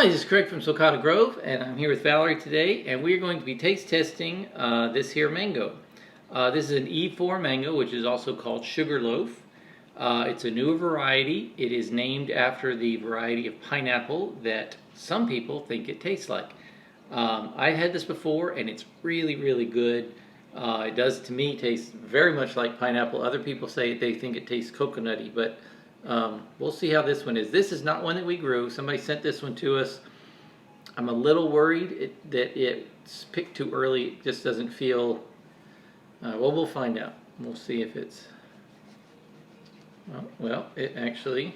Hi, this is Craig from Sulcata Grove, and I'm here with Valerie today, and we're going to be taste testing this here mango. This is an E4 mango, which is also called Sugar Loaf. It's a newer variety. It is named after the variety of pineapple that some people think it tastes like. I had this before, and it's really, really good. It does, to me, taste very much like pineapple. Other people say they think it tastes coconutty, but we'll see how this one is. This is not one that we grew. Somebody sent this one to us. I'm a little worried that it's picked too early. It just doesn't feel... well, we'll find out. We'll see if it's... well, it actually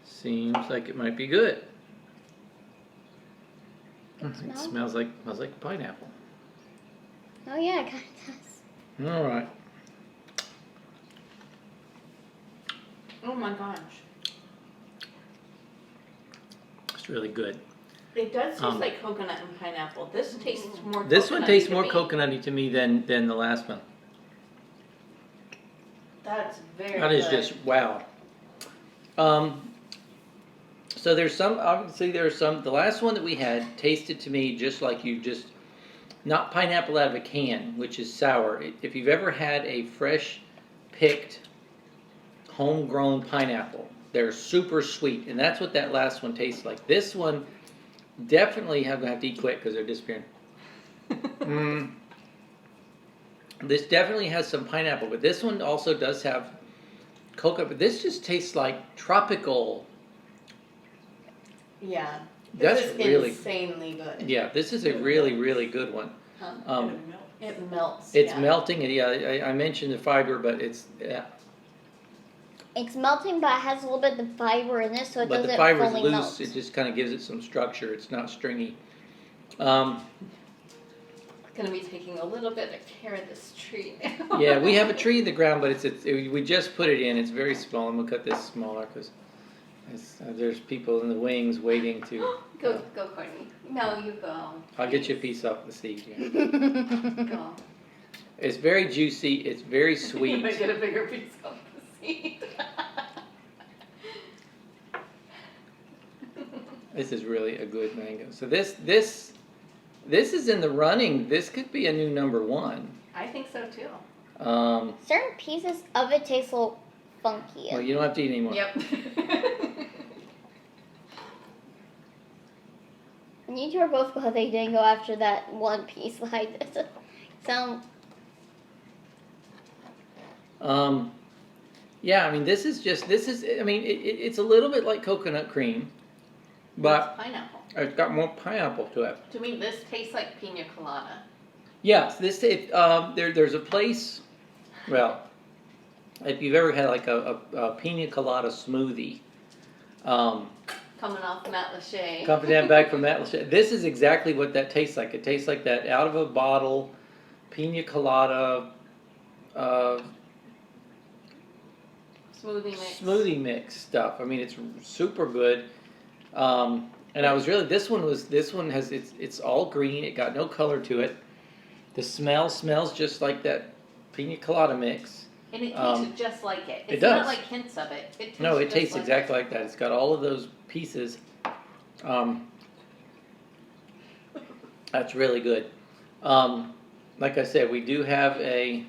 seems like it might be good. It smells like pineapple. Oh yeah, it kind of does. All right. Oh my gosh. It's really good. It does taste like coconut and pineapple. This tastes more coconutty. This one tastes more coconutty to me than the last one. That's very That is good. just wow. So there's some, obviously there's some, the last one that we had tasted to me just like you just, not pineapple out of a can, which is sour. If you've ever had a fresh picked homegrown pineapple, they're super sweet, and that's what that last one tastes like. This one definitely, I'm gonna have to eat quick because they're disappearing. This definitely has some pineapple, but this one also does have coconut. But this just tastes like tropical. Yeah. That's This is really insanely good. Yeah, this is a really, really good one. It melts. It's melting, and yeah, I mentioned the fiber, but it's It's melting, but it has a little bit of the fiber in it, so it but doesn't the fiber's fully loose. melt. It just kind of gives it some structure. It's not stringy. Gonna be taking a little bit of care of this tree now. Yeah, we have a tree in the ground, but we just put it in. It's very small. I'm gonna cut this smaller because there's people in the wings waiting to. Go, Courtney. No, you go. I'll get you a piece off the seed. Yeah. Go. It's very juicy. It's very sweet. You might get a bigger piece off the seed. This is really a good mango. So this is in the running. This could be a new #1. I think so too. Certain pieces of it taste a little funky. Well, you don't have to eat anymore. Yep. And you two are both glad they didn't go after that one piece like this. Sound. Yeah, I mean, it's a little bit like coconut cream, but It's pineapple. it's got more pineapple to it. To me, this tastes like pina colada. Yes, there's a place, well, if you've ever had like a pina colada smoothie, Coming off Matt Lachey. coming back from that, this is exactly what that tastes like. It tastes like that out of a bottle pina colada smoothie mix stuff. I mean, it's super good. And I was really, this one has, it's all green. It got no color to it. The smell smells just like that pina colada mix. And it tastes just like it. It's does. not like hints of it. It tastes exactly like that. It's got all of those pieces. That's really good. Like I said, we do have a...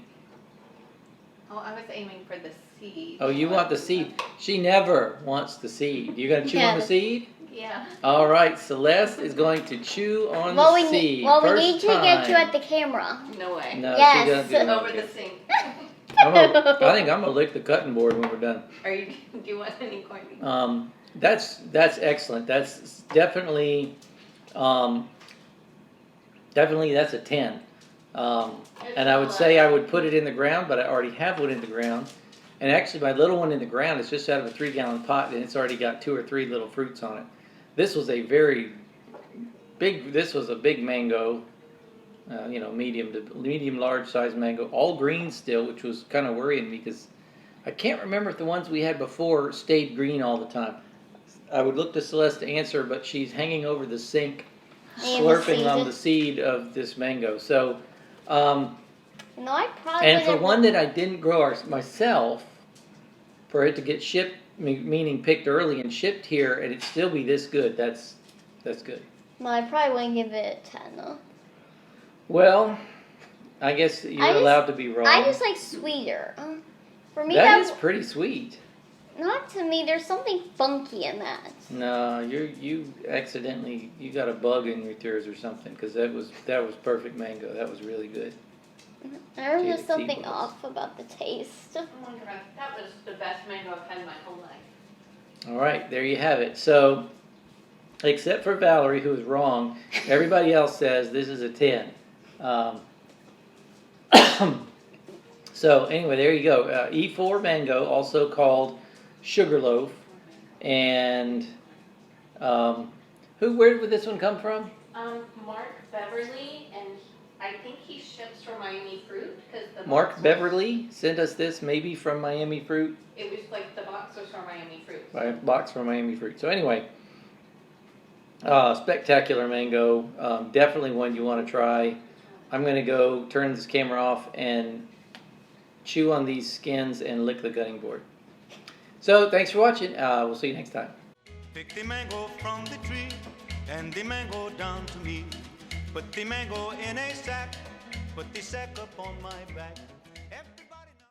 Oh, I was aiming for the seed. Oh, you want the seed. She never wants the seed. You going to chew on the seed? Yeah. All right, Celeste is going to chew on Well, the seed. we need to get you at the camera. No way. No, Yes. she doesn't do that. Over the sink. I think I'm gonna lick the cutting board when we're done. Do you want any, Courtney? That's excellent. That's definitely that's a 10. And I would say I would put it in the ground, but I already have one in the ground. And actually, my little one in the ground is just out of a 3-gallon pot, and it's already got 2 or 3 little fruits on it. This was a very big. This was a big mango. Medium large size mango, all green still, which was kind of worrying me because I can't remember if the ones we had before stayed green all the time. I would look to Celeste to answer, but she's hanging over the sink, slurping on the seed of this mango. So, No, I probably. and for one that I didn't grow myself, for it to get shipped, meaning picked early and shipped here, and it still be this good, that's That's good. Well, I probably wouldn't give it a 10 though. Well, I guess you're allowed to be wrong. I just like sweeter. For me, that is pretty sweet. Not to me. There's something funky in that. No, you accidentally got a bug in your tears or something, because that was perfect mango. That was really good. There's just something off about the taste. Oh my god, that was the best mango I've had in my whole life. All right, there you have it. So, except for Valerie, who was wrong, everybody else says this is a 10. So anyway, there you go. E4 mango, also called Sugar Loaf, and where did this one come from? Mark Beverly, and I think he ships from Miami Fruit because the Mark Beverly sent us this, maybe from Miami Fruit. It was like the box was from Miami Fruit. By a box from Miami Fruit. So anyway, spectacular mango. Definitely one you want to try. I'm going to go turn this camera off and chew on these skins and lick the cutting board. So thanks for watching. We'll see you next time. Pick the mango from the tree and the mango down to me. Put the mango in a sack, put the sack up on my back.